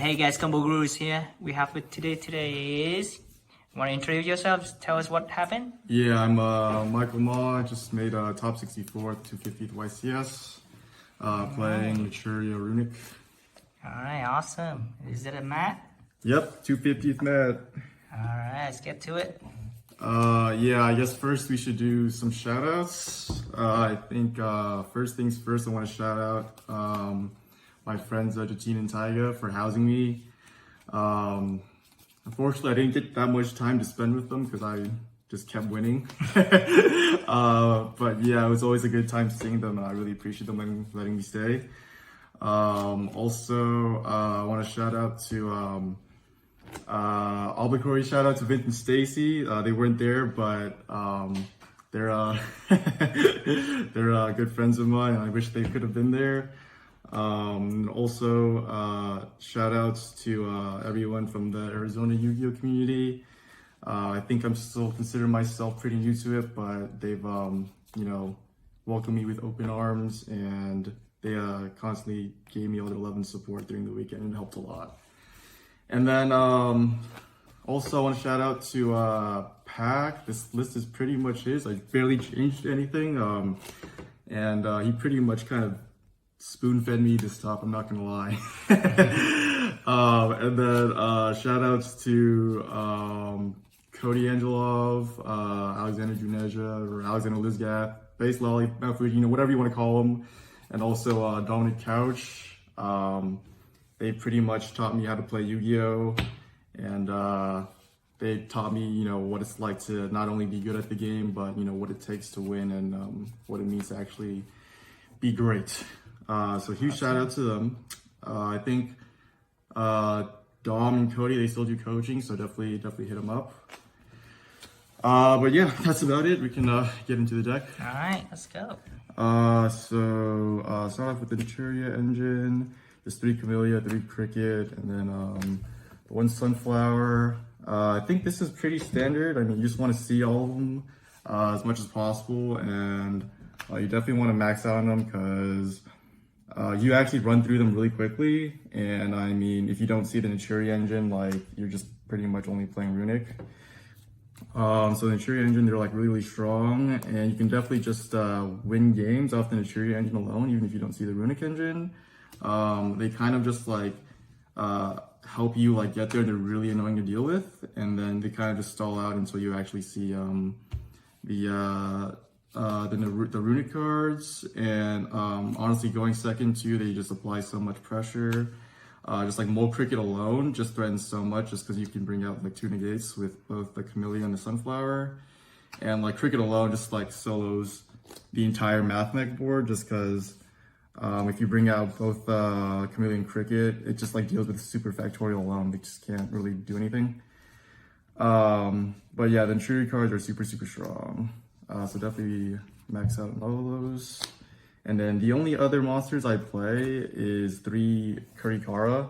Hey guys, Combo Gurus here. We have with today is. Want to introduce yourselves? Tell us what happened. Yeah, I'm Michael Ma. I just made a top 64 at 250th YCS. Playing Naturia Runick. Alright, awesome. Is it a mat? Yep, 250th mat. Alright, let's get to it. Yeah, I guess first we should do some shout outs. I think first things first, I want to shout out my friends Jatine and Taiga for housing me. Unfortunately, I didn't get that much time to spend with them because I just kept winning. But yeah, it was always a good time seeing them, and I really appreciate them letting me stay. Also, I want to shout out to obligatory shout out to Vince and Stacy. They weren't there, but they're they're good friends of mine. I wish they could have been there. Also, shout outs to everyone from the Arizona Yu-Gi-Oh community. I think I'm still considering myself pretty new to it, but they've welcomed me with open arms, and they constantly gave me all their love and support during the weekend, and it helped a lot. And then also I want to shout out to Pac. This list is pretty much his. I barely changed anything, and he pretty much kind of spoon-fed me this top, I'm not gonna lie. And then shout outs to Cody Angelov, Alexander Juneja, or Alexander Lizgath, Base Lolly, Mafuji, whatever you want to call him, and also Dominic Couch. They pretty much taught me how to play Yu-Gi-Oh! And they taught me, what it's like to not only be good at the game, but what it takes to win, and what it means to actually be great. So huge shout out to them. I think Dom and Cody, they still do coaching, so definitely hit them up. But yeah, that's about it. We can get into the deck. All right, let's go. So start off with the Naturia engine. There's 3 Camellia, 3 Cricket, and then 1 Sunflower. I think this is pretty standard. I mean, you just want to see all of them as much as possible, and you definitely want to max out on them because you actually run through them really quickly. And I mean, if you don't see the Naturia engine, you're just pretty much only playing Runick. So the Naturia engine, they're really strong, and you can definitely just win games off the Naturia engine alone, even if you don't see the Runick engine. They kind of just help you get there. They're really annoying to deal with, and then they kind of just stall out until you actually see the Runick cards. And honestly, going second too, they just apply so much pressure. Just Mole Cricket alone just threatens so much, just because you can bring out 2 negates with both the Camellia and the Sunflower. And Cricket alone just solos the entire Math Mech board, just because if you bring out both Camellia and Cricket, it just deals with super factorial alone. They just can't really do anything. But yeah, the Naturia cards are super strong. So definitely max out on all of those. And then the only other monsters I play is 3 Kurikara.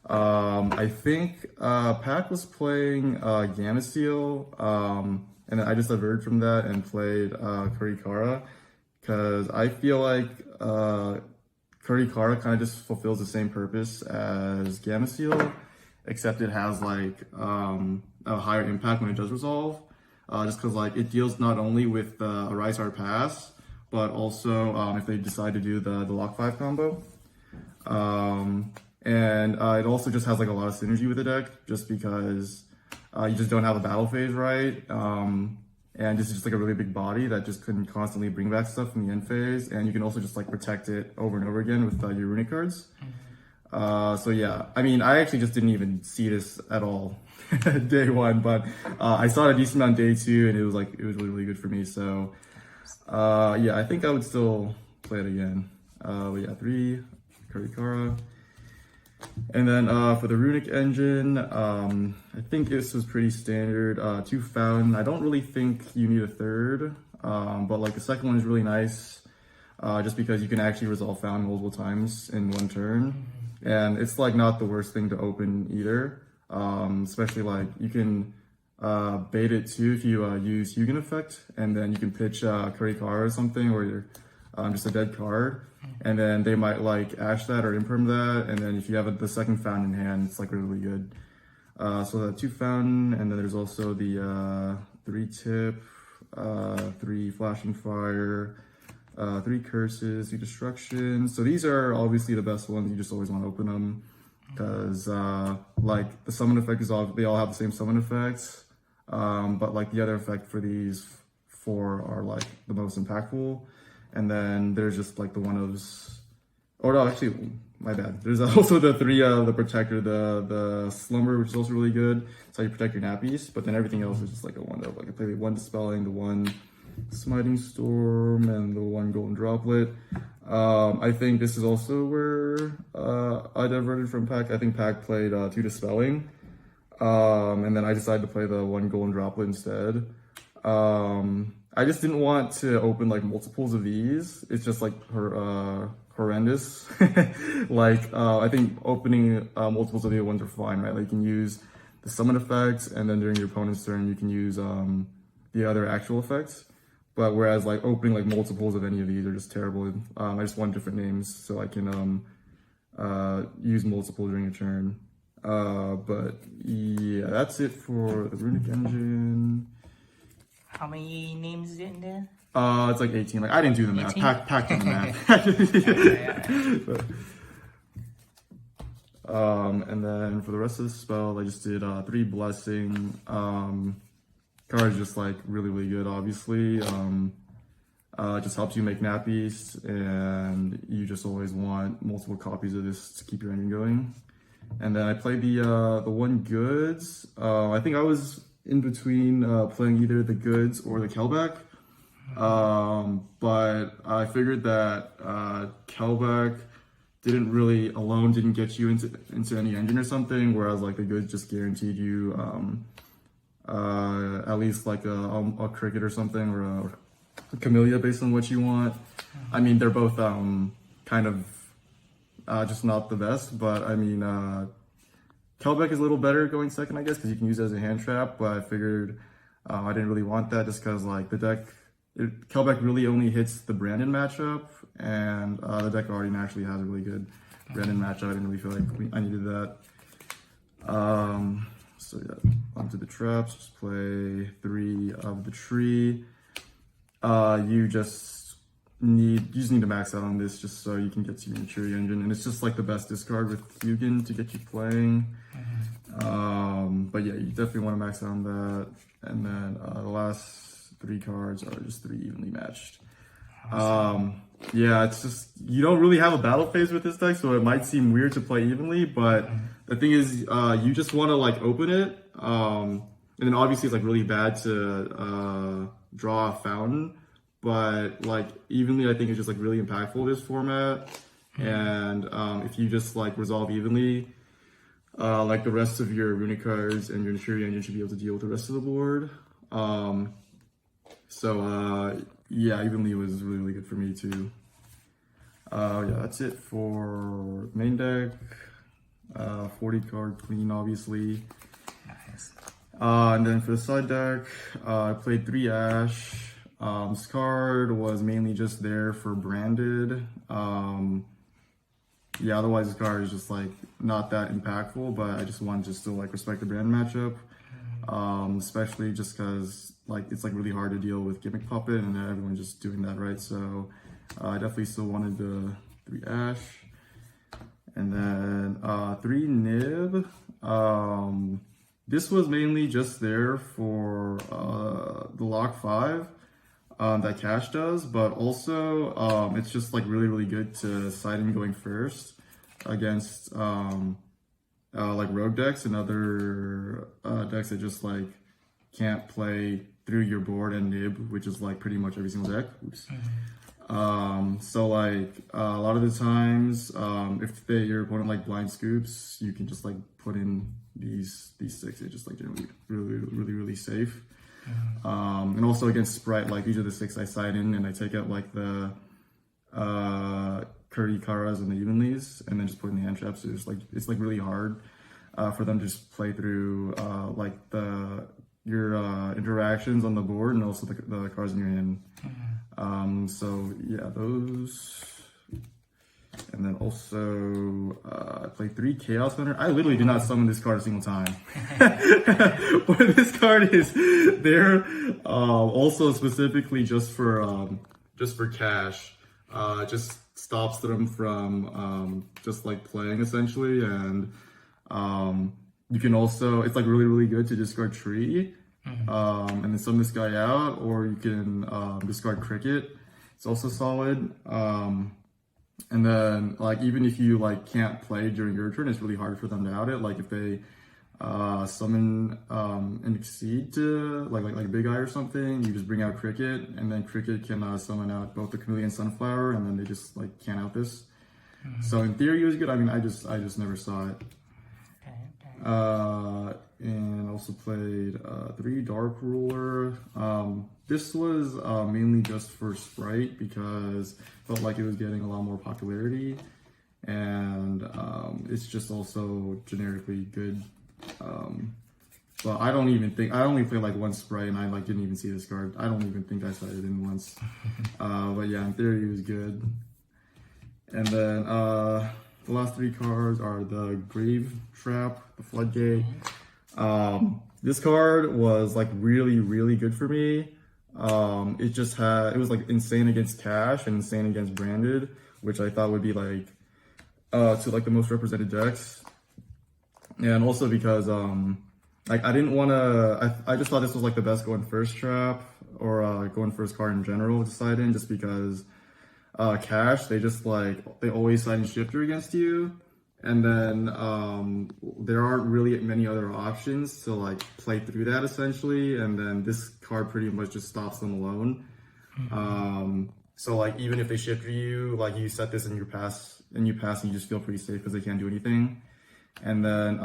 I think Pac was playing Gameciel, and then I just averted from that and played Kurikara, because I feel Kurikara kind of just fulfills the same purpose as Gameciel, except it has a higher impact when it does resolve. Just because it deals not only with a Rise Hard Pass, but also if they decide to do the Lock 5 combo. And it also just has a lot of synergy with the deck, just because you just don't have a battle phase right. And this is just a really big body that just couldn't constantly bring back stuff from the end phase. And you can also just protect it over and over again with your Runick cards. So yeah, I mean, I actually just didn't even see this at all day one, but I saw it a decent amount day 2, and it was really good for me. So yeah, I think I would still play it again. But yeah, 3 Kurikara. And then for the Runick engine, I think this was pretty standard. 2 Fountain. I don't really think you need a third, but the second one is really nice, just because you can actually resolve Fountain multiple times in 1 turn. And it's not the worst thing to open either. Especially you can bait it too if you use Hugin effect, and then you can pitch Kurikara or something, or just a dead card. And then they might like ash that or imperm that, and then if you have the second fountain in hand, it's like really good. So the 2 fountain, and then there's also the 3 tip, 3 flashing fire, 3 curses, 2 destruction. So these are obviously the best ones. You just always want to open them because like the summon effect is all, they all have the same summon effects, but like the other effect for these 4 are like the most impactful. And then there's just like the one-ofs, or no, actually, my bad. There's also the 3, the protector, the slumber, which is also really good. That's how you protect your nappies. But then everything else is just like a one-of. Like I play the 1 dispelling, the 1 smiting storm, and the 1 golden droplet. I think this is also where I diverted from Pack. I think Pack played 2 dispelling, and then I decided to play the 1 golden droplet instead. I just didn't want to open like multiples of these. It's just like horrendous. Like I think opening multiples of the other ones are fine, right? Like you can use the summon effects, and then during your opponent's turn you can use the other actual effects. But whereas like opening like multiples of any of these are just terrible. I just want different names so I can use multiple during a turn. But yeah, that's it for the Runick engine. How many names is it in there? It's like 18. Like I didn't do the math. 18? Pack did the math. And then for the rest of the spell, I just did 3 blessing. Card's just like really good, obviously. It just helps you make nappies, and you just always want multiple copies of this to keep your engine going. And then I played the 1 goods. I think I was in between playing either the goods or the Kelback. But I figured that Kelback didn't get you into any engine or something, whereas like the goods just guaranteed you at least like a cricket or something, or a camellia based on what you want. I mean, they're both kind of just not the best, but I mean Kelbeck is a little better going second, I guess, because you can use it as a hand trap, but I figured I didn't really want that just because like the deck, Kelbeck really only hits the Brandon matchup, and the deck already naturally has a really good Brandon matchup. I didn't really feel like I needed that. So yeah, onto the traps, just play 3 of the tree. You just need to max out on this just so you can get to your Naturia engine, and it's just like the best discard with Hugin to get you playing. But yeah, you definitely want to max out on that. And then the last 3 cards are just 3 evenly matched. Yeah, it's just, you don't really have a battle phase with this deck, so it might seem weird to play evenly, but the thing is, you just want to like open it, and then obviously it's like really bad to draw a fountain, but like evenly I think it's just like really impactful this format. And if you just like resolve evenly, like the rest of your Runick cards and your Naturia engine should be able to deal with the rest of the board. Yeah, evenly was really good for me too. Yeah, that's it for main deck. 40 card clean, obviously. Nice. And then for the side deck, I played 3 Ash. This card was mainly just there for branded. Yeah, otherwise this card is just like not that impactful, but I just wanted to still like respect the brand matchup. Especially just because like it's like really hard to deal with Gimmick Puppet and everyone's just doing that, right? So I definitely still wanted the 3 Ash. And then 3 Nib. This was mainly just there for the lock 5 that Cash does, but also it's just like really good to side in going first against like rogue decks and other decks that just like can't play through your board and Nib, which is like pretty much every single deck. Oops. So like a lot of the times, if your opponent like blind scoops, you can just like put in these 6. It's just like generally really safe. And also against Sprite, like these are the 6 I side in, and I take out like the Curry Karas and the Evenlies, and then just put in the hand traps. So it's like really hard for them to just play through like your interactions on the board and also the cards in your hand. So yeah, those. And then also, I played 3 Chaos Hunter. I literally did not summon this card a single time. But this card is there also specifically just for cash. Just stops them from just like playing essentially, and you can also, it's like really, really good to discard Tree, and then summon this guy out, or you can discard Cricket. It's also solid. And then, like, even if you, like, can't play during your turn, it's really hard for them to out it. Like, if they summon an Exceed to, like a Big Eye or something, you just bring out Cricket, and then Cricket can summon out both the Chameleon Sunflower, and then they just, like, can't out this. So, in theory, it was good. I mean, I just never saw it. And also played 3 Dark Ruler. This was mainly just for Sprite because I felt like it was getting a lot more popularity, and it's just also generically good. But I only played like 1 Sprite, and I like didn't even see this card. I don't even think I saw it in once. But yeah, in theory it was good. And then the last 3 cards are the Grave Trap, the Floodgate. This card was like really, really good for me. It was like insane against cash and insane against branded, which I thought would be like to like the most represented decks. And also because like I didn't want to, I just thought this was like the best going first trap, or going first card in general to side in, just because cash, they always side in Shifter against you. And then there aren't really many other options to like play through that essentially, and then this card pretty much just stops them alone. So like even if they shift you, like you set this in your pass and you just feel pretty safe because they can't do anything. And then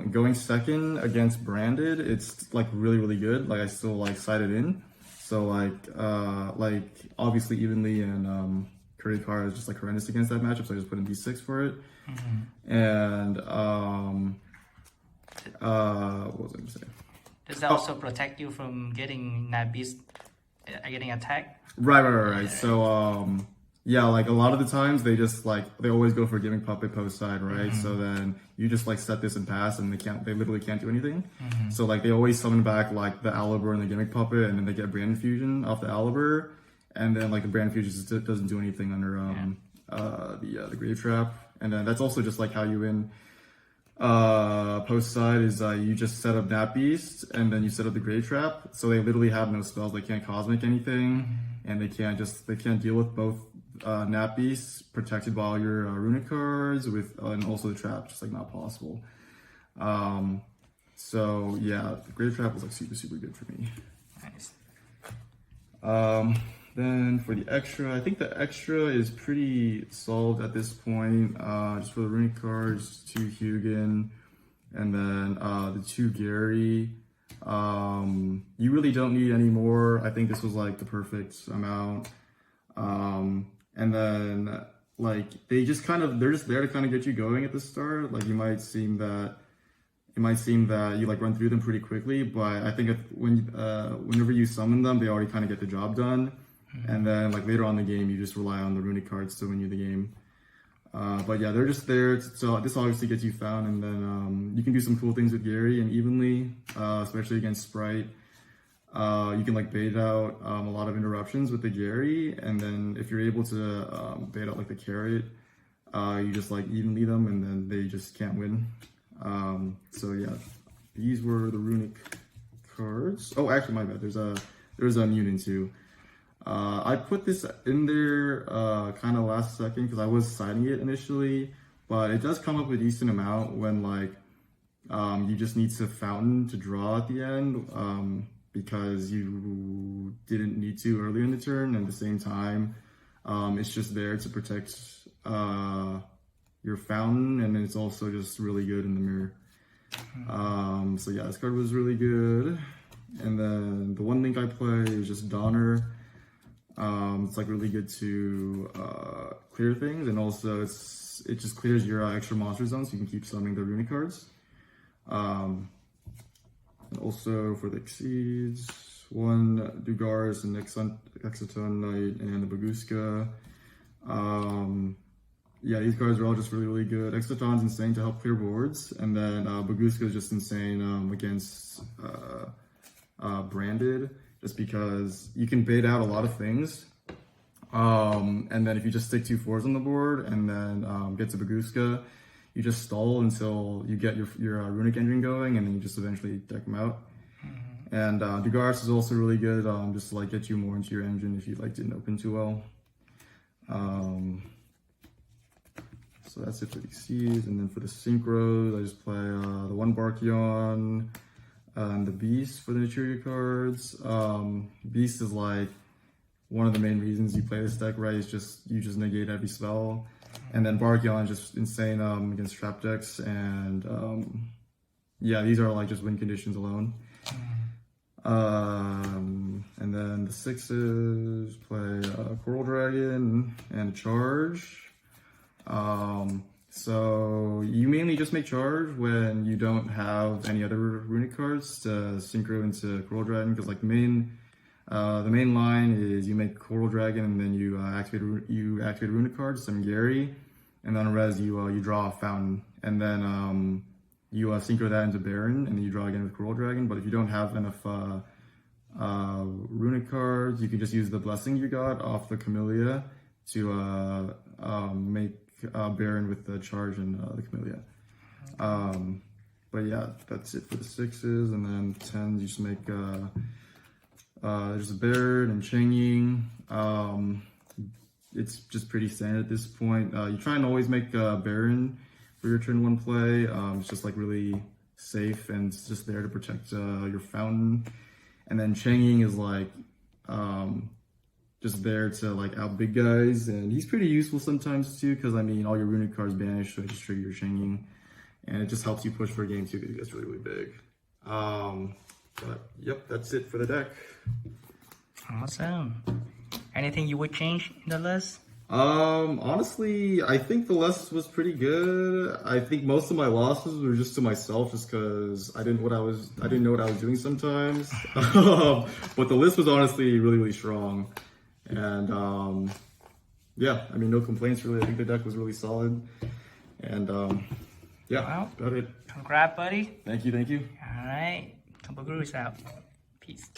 going second against branded, it's like really, really good. Like I still like sided in. So like obviously Evenly and Curry Car is just like horrendous against that matchup, so I just put in D6 for it. And what was I gonna say? Does that also protect you from getting Nabis getting attacked? Right. So yeah, like a lot of the times they always go for Giving Puppet post side, right? So then you just like set this and pass, and they literally can't do anything. So like they always summon back like the Aliber and the Gimmick Puppet, and then they get Brand Fusion off the Aliber, and then like the Brand Fusion just doesn't do anything under the Grave Trap. And then that's also just like how you win post side is you just set up Nat Beast, and then you set up the Grave Trap. So they literally have no spells. They can't Cosmic anything, and they can't deal with both Nat Beasts protected by all your Runick cards and also the trap, just like not possible. So yeah, the Grave Trap was like super, super good for me. Nice. Then for the extra, I think the extra is pretty solved at this point. Just for the Runick cards, 2 Hugin, and then the 2 Gary. You really don't need any more. I think this was like the perfect amount. And then like they're just there to kind of get you going at the start. Like it might seem that you like run through them pretty quickly, but I think whenever you summon them, they already kind of get the job done. And then like later on in the game, you just rely on the Runick cards to win you the game. But yeah, they're just there. So this obviously gets you found, and then you can do some cool things with Gary and Evenly, especially against Sprite. You can like bait out a lot of interruptions with the Gary, and then if you're able to bait out like the Carrot, you just like evenly them, and then they just can't win. So yeah, these were the Runick cards. Oh, actually, my bad. There's a Munin too. I put this in there kind of last second because I was siding it initially, but it does come up a decent amount when like you just need to fountain to draw at the end, because you didn't need to earlier in the turn, and at the same time it's just there to protect your fountain, and it's also just really good in the mirror. So yeah, this card was really good. And then the one link I play is just Donner. It's like really good to clear things, and also it just clears your extra monster zone, so you can keep summoning the Runick cards. And also for the Exceeds, 1 Dugaris, an Exotone Knight, and a Baguska. Yeah, these cards are all just really, really good. Exotone's insane to help clear boards, and then Baguska is just insane against Branded, just because you can bait out a lot of things. And then if you just stick 2 4s on the board and then get to Baguska, you just stall until you get your Runick engine going, and then you just eventually deck them out. And Dugaris is also really good, just to like get you more into your engine if you like didn't open too well. So that's it for these C's, and then for the synchros, I just play the 1 Barkion and the Beast for the Naturia cards. Beast is like one of the main reasons you play this deck, right? Is just you just negate every spell, and then Barkion just insane against trap decks, and yeah, these are like just win conditions alone. And then the 6s play Coral Dragon and Charge. So you mainly just make Charge when you don't have any other Runick cards to synchro into Coral Dragon, because like the main line is you make Coral Dragon and then you activate Runick cards, some Gary, and then on res you draw a Fountain, and then you synchro that into Baron, and then you draw again with Coral Dragon. But if you don't have enough Runick cards, you can just use the Blessing you got off the Camellia to make Baron with the Charge and the Camellia. But yeah, that's it for the 6s, and then 10s you just make there's a Baron and Cheng Ying. It's just pretty standard at this point. You try and always make Baron for your turn 1 play. It's just like really safe, and it's just there to protect your Fountain. And then Cheng Ying is like just there to like out big guys, and he's pretty useful sometimes too, because I mean all your Runick cards banish, so it just trigger your Cheng Ying, and it just helps you push for a game too, because he gets really, really big. But yep, that's it for the deck. Awesome. Anything you would change in the list? Honestly, I think the list was pretty good. I think most of my losses were just to myself, just because I didn't know what I was doing sometimes. But the list was honestly really, really strong. And yeah, I mean, no complaints really. I think the deck was really solid. And yeah, Well, that's about it. Congrats, buddy. Thank you, thank you. All right. Tumble Guru is out. Peace.